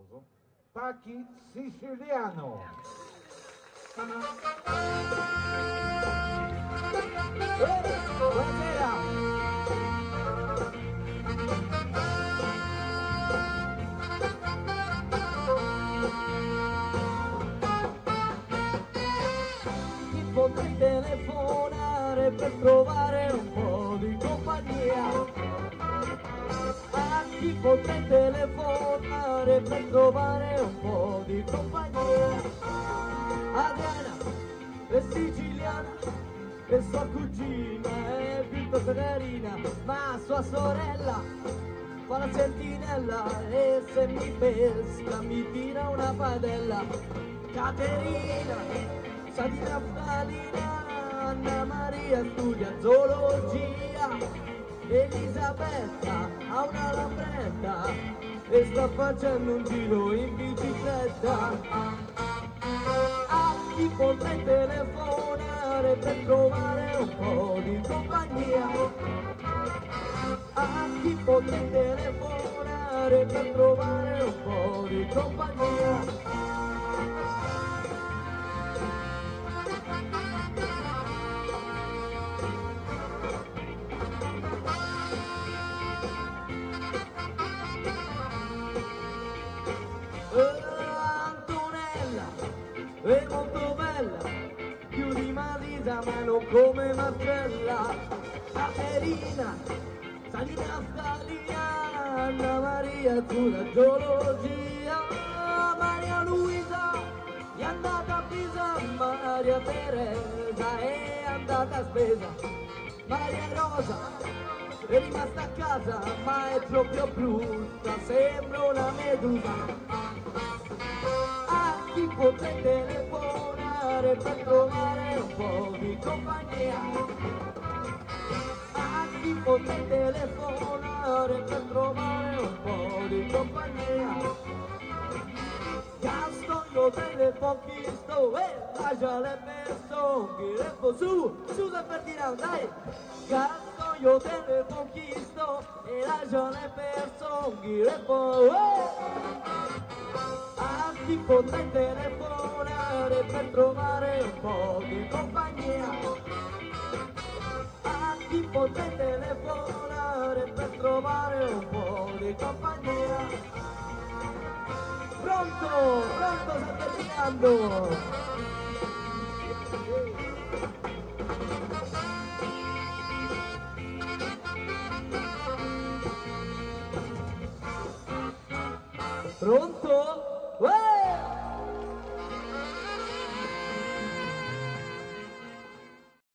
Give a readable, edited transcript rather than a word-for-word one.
applauso, Pacchi Siciliano. Buonasera. Ti potrei telefonare per trovare un po' di compagnia. A chi potrei telefonare per trovare un po' di compagnia. Adriana è siciliana e sua cugina è piuttosto carina, ma sua sorella fa la sentinella e se mi pesca mi tira una padella. Caterina sa di naftalina, Anna Maria studia zoologia, Elisabetta ha una lambretta e sta facendo un giro in bicicletta. A chi potrei telefonare per trovare un po' di compagnia? A chi potrei telefonare per trovare un po' di compagnia? Antonella è molto bella, più di Marisa ma non come Marcella. Caterina sa di naftalina, Anna Maria sulla geologia, Maria Luisa è andata a Pisa, Maria Teresa è andata a spesa, Maria Rosa è rimasta a casa ma è proprio brutta, sembra una medusa. A chi potrei telefonare per trovare un po' di compagnia? A chi potrei telefonare per trovare un po' di compagnia? Gaston io telefono sto e lascia le persone che repo su da Ferdinand, dai! Gaston io telefono sto e lascia le persone che repo a chi potrei telefonare per trovare un po' di compagnia? A chi potrei telefonare per trovare un po' di compagnia? Pronto, pronto, sta terminando! Pronto? Uè!